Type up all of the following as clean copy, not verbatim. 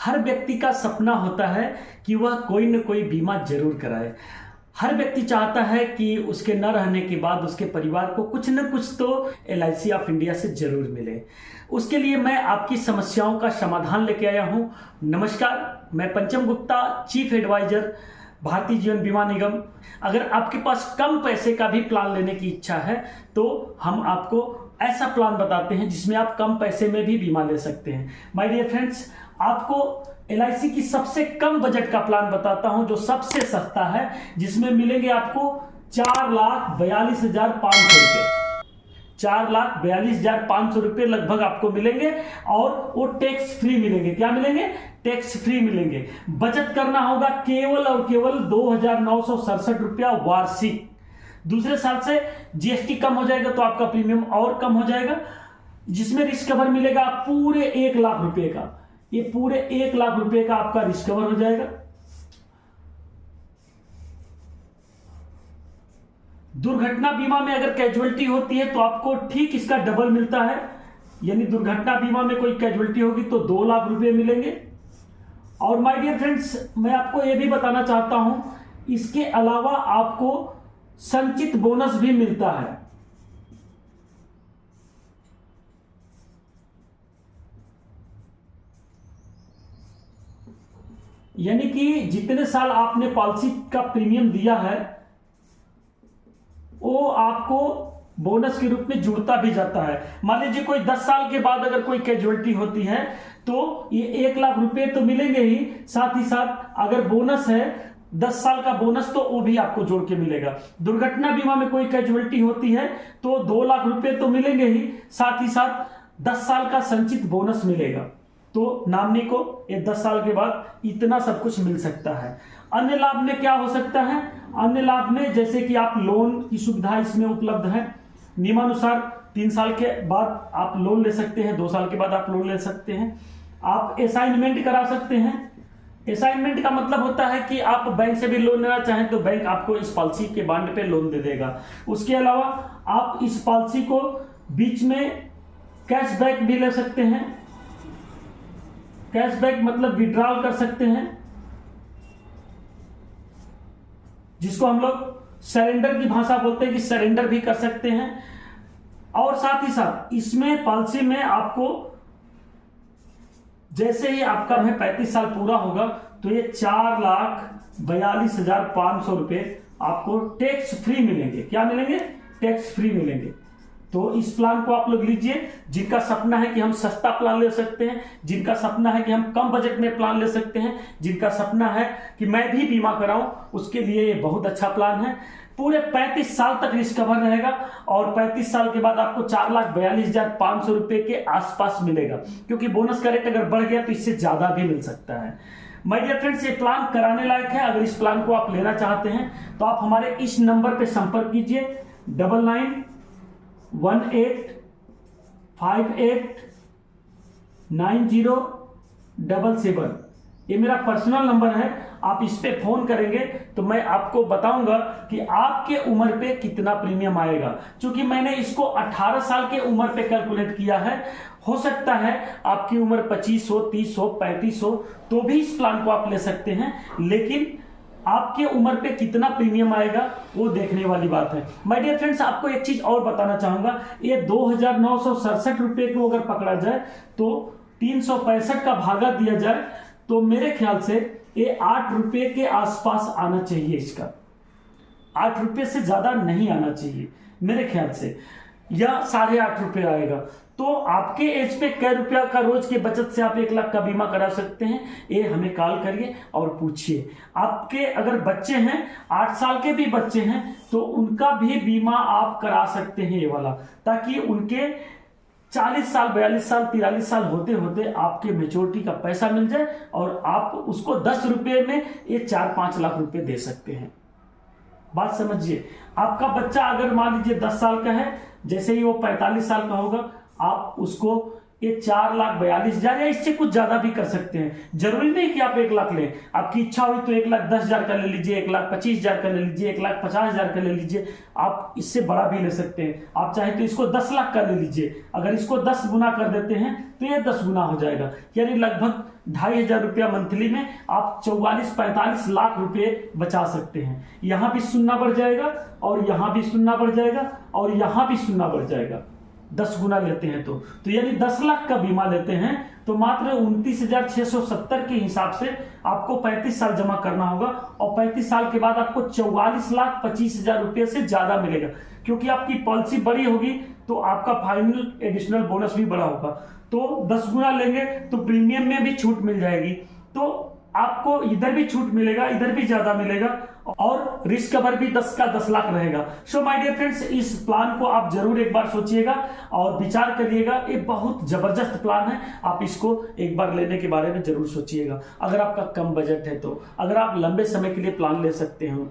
हर व्यक्ति का सपना होता है कि वह कोई न कोई बीमा जरूर कराए। हर व्यक्ति चाहता है कि उसके न रहने के बाद उसके परिवार को कुछ न कुछ तो LIC ऑफ इंडिया से जरूर मिले। उसके लिए मैं आपकी समस्याओं का समाधान लेके आया हूं। नमस्कार, मैं पंचम गुप्ता, चीफ एडवाइजर, भारतीय जीवन बीमा निगम। अगर आपके पास कम पैसे का भी प्लान लेने की इच्छा है तो हम आपको ऐसा प्लान बताते हैं जिसमें आप कम पैसे में भी बीमा ले सकते हैं। माय डियर फ्रेंड्स, आपको LIC की सबसे कम बजट का प्लान बताता हूं जो सबसे सस्ता है, जिसमें मिलेंगे आपको 4,42,500 रुपए। 4,42,500 रुपए लगभग आपको मिलेंगे और वो टैक्स फ्री मिलेंगे। क्या मिलेंगे? टैक्स फ्री मिलेंगे। बचत करना होगा केवल और केवल 2,967 रुपया वार्षिक। दूसरे साल से GST कम हो जाएगा तो आपका प्रीमियम और कम हो जाएगा, जिसमें रिस्क कवर मिलेगा पूरे 1 लाख रुपए का। ये पूरे 1 लाख रुपए का आपका रिस्क कवर हो जाएगा। दुर्घटना बीमा में अगर कैजुअलिटी होती है तो आपको ठीक इसका डबल मिलता है, यानी दुर्घटना बीमा में कोई कैजुअलिटी होगी तो 2 लाख रुपए मिलेंगे। और माय डियर फ्रेंड्स, मैं आपको यह भी बताना चाहता हूं, इसके अलावा आपको संचित बोनस भी मिलता है। यानी कि जितने साल आपने पॉलिसी का प्रीमियम दिया है वो आपको बोनस के रूप में जुड़ता भी जाता है। मान लीजिए कोई 10 साल के बाद अगर कोई कैजुअलिटी होती है तो ये 1 लाख रुपए तो मिलेंगे ही, साथ ही साथ अगर बोनस है 10 साल का बोनस तो वो भी आपको जोड़ के मिलेगा। दुर्घटना बीमा में कोई कैजुअलिटी होती है तो 2 लाख रुपए तो मिलेंगे ही, साथ ही साथ 10 साल का संचित बोनस मिलेगा। तो नामनी को ये 10 साल के बाद इतना सब कुछ मिल सकता है। अन्य लाभ में क्या हो सकता है? अन्य लाभ में जैसे कि आप लोन की सुविधा इसमें उपलब्ध है। नियमानुसार 3 साल के बाद आप लोन ले सकते हैं, 2 साल के बाद आप लोन ले सकते हैं। आप असाइनमेंट करा सकते हैं। असाइनमेंट का मतलब होता है कि आप बैंक से भी लोन लेना चाहें तो बैंक आपको इस पॉलिसी के बॉन्ड पे लोन दे देगा। उसके अलावा आप इस पॉलिसी को बीच में कैशबैक भी ले सकते हैं। कैशबैक मतलब विड्रॉल कर सकते हैं, जिसको हम लोग सरेंडर की भाषा बोलते हैं कि सरेंडर भी कर सकते हैं। और साथ ही साथ इसमें पॉलिसी में आपको जैसे ही आपका 35 साल पूरा होगा तो ये 4,42,500 रुपए आपको टैक्स फ्री मिलेंगे। क्या मिलेंगे? टैक्स फ्री मिलेंगे। तो इस प्लान को आप लोग लीजिए। जिनका सपना है कि हम सस्ता प्लान ले सकते हैं, जिनका सपना है कि हम कम बजट में प्लान ले सकते हैं, जिनका सपना है कि मैं भी बीमा कराऊं, उसके लिए ये बहुत अच्छा प्लान है। पूरे 35 साल तक रिस्क कवर रहेगा और 35 साल के बाद आपको 4,42,500 रुपए के आसपास मिलेगा, क्योंकि बोनस का रेट अगर बढ़ गया तो इससे ज्यादा भी मिल सकता है। माय डियर फ्रेंड्स, ये प्लान कराने लायक है। अगर इस प्लान को आप लेना चाहते हैं तो आप हमारे इस नंबर पे संपर्क कीजिए 9918589077। ये मेरा पर्सनल नंबर है। आप इस पे फोन करेंगे तो मैं आपको बताऊंगा कि आपके उम्र पे कितना प्रीमियम आएगा। क्योंकि मैंने इसको 18 साल के उम्र पे कैलकुलेट किया है। हो सकता है आपकी उम्र 25 हो, 30 हो, 35 हो, तो भी इस प्लान को आप ले सकते हैं, लेकिन आपके उम्र पे कितना प्रीमियम आएगा वो देखने वाली बात है। माय डियर फ्रेंड्स, आपको एक चीज और बताना चाहूंगा। ये 2,967 रुपए को अगर पकड़ा जाए तो 365 का भागा दिया जाए तो मेरे ख्याल से ये 8 रुपए के आसपास आना चाहिए। इसका 8 रुपए से ज्यादा नहीं आना चाहिए मेरे ख्याल से, या 8.5 रुपए आएगा। तो आपके एज पे कै रुपया का रोज के बचत से आप 1 लाख का बीमा करा सकते हैं। ये हमें कॉल करिए और पूछिए। आपके अगर बच्चे हैं, 8 साल के भी बच्चे हैं, तो उनका भी बीमा आप करा सकते हैं ये वाला, ताकि उनके 40 साल, 42 साल, 43 साल होते होते आपके मेच्योरिटी का पैसा मिल जाए और आप उसको 10 रुपए में ये 4-5 लाख रुपए दे सकते हैं। बात समझिए। आपका बच्चा अगर मान लीजिए 10 साल का है, जैसे ही वो 45 साल का होगा आप उसको ये 4,42,000 या इससे कुछ ज्यादा भी कर सकते हैं। जरूरी नहीं कि आप 1 लाख लें, आपकी इच्छा हुई तो 1,10,000 का ले लीजिए, 1,25,000 का ले लीजिए, 1,50,000 का ले लीजिए। आप इससे बड़ा भी ले सकते हैं। आप चाहे तो इसको 10 लाख का ले लीजिए। अगर इसको 10 गुना कर देते हैं तो ये 10 गुना हो जाएगा, यानी लगभग 2,500 रुपया मंथली में आप 44-45 लाख रुपए बचा सकते हैं। यहां भी सुनना बढ़ जाएगा और यहां भी सुनना बढ़ जाएगा और यहां भी सुनना बढ़ जाएगा। 10 गुना लेते हैं तो यानी 10 लाख का बीमा लेते हैं तो मात्र 29,670 के हिसाब से आपको 35 साल जमा करना होगा और 35 साल के बाद आपको 44,25,000 रुपये से ज्यादा मिलेगा, क्योंकि आपकी पॉलिसी बड़ी होगी तो आपका फाइनल एडिशनल बोनस भी बड़ा होगा। तो 10 गुना लेंगे तो प्रीमियम में भी छूट मिल जाएगी, तो आपको इधर भी छूट मिलेगा, इधर भी ज्यादा मिलेगा और रिस्क कवर भी 10 का 10 लाख रहेगा। सो माय डियर फ्रेंड्स, इस प्लान को आप जरूर एक बार सोचिएगा और विचार करिएगा। ये बहुत जबरदस्त प्लान है, आप इसको एक बार लेने के बारे में जरूर सोचिएगा। अगर आपका कम बजट है तो, अगर आप लंबे समय के लिए प्लान ले सकते हो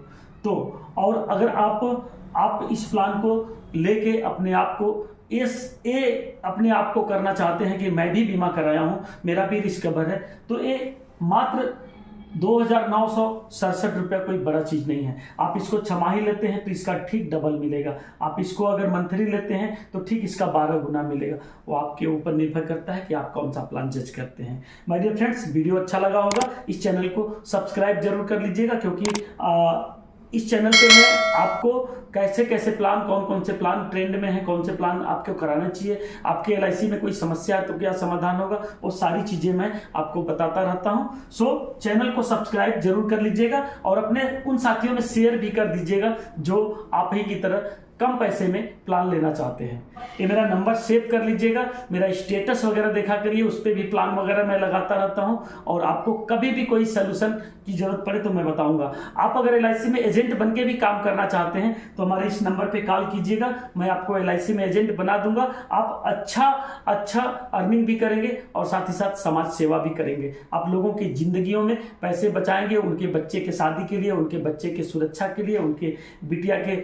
तो, और अगर आप इस प्लान को लेके अपने आप को अपने आप को करना चाहते हैं कि मैं भी बीमा कराया हूं, मेरा भी रिस्क कवर है, तो ये मात्र 2,967 रुपया कोई बड़ा चीज नहीं है। आप इसको छमाही लेते हैं तो इसका ठीक डबल मिलेगा, आप इसको अगर मंथली लेते हैं तो ठीक इसका 12 गुना मिलेगा। वो आपके ऊपर निर्भर करता है कि आप कौन सा प्लान जज करते हैं। माय डियर फ्रेंड्स, वीडियो अच्छा लगा होगा, इस चैनल को सब्सक्राइब जरूर कर लीजिएगा, क्योंकि इस चैनल पे मैं आपको कैसे कैसे प्लान, कौन कौन से प्लान ट्रेंड में है, कौन से प्लान आपको कराना चाहिए, आपके LIC में कोई समस्या है तो क्या समाधान होगा, वो सारी चीजें मैं आपको बताता रहता हूं। सो चैनल को सब्सक्राइब जरूर कर लीजिएगा और अपने उन साथियों में शेयर भी कर दीजिएगा जो आप ही की तरह कम पैसे में प्लान लेना चाहते हैं। ये मेरा नंबर सेव कर लीजिएगा, मेरा स्टेटस वगैरह देखा करिए, उस पर भी प्लान वगैरह मैं लगाता रहता हूं और आपको कभी भी कोई सोल्यूशन की जरूरत पड़े तो मैं बताऊंगा। आप अगर LIC में एजेंट बन के भी काम करना चाहते हैं तो हमारे इस नंबर पे कॉल कीजिएगा, मैं आपको LIC में एजेंट बना दूंगा। आप अच्छा अर्निंग भी करेंगे और साथ ही साथ समाज सेवा भी करेंगे। आप लोगों की जिंदगियों में पैसे बचाएंगे, उनके बच्चे के शादी के लिए, उनके बच्चे के सुरक्षा के लिए, उनके बिटिया के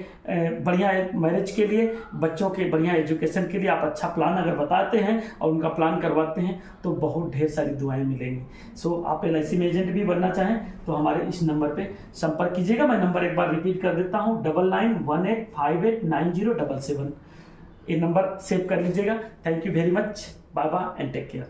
बढ़िया मैरिज के लिए, बच्चों के बढ़िया एजुकेशन के लिए आप अच्छा प्लान अगर बताते हैं और उनका प्लान करवाते हैं तो बहुत ढेर सारी दुआएं मिलेंगी। सो आप LIC में एजेंट भी बनना चाहें तो हमारे इस नंबर पे संपर्क कीजिएगा। मैं नंबर एक बार रिपीट कर देता हूं, 9918589077। ये नंबर सेव कर लीजिएगा। Thank you very much, bye bye and take care.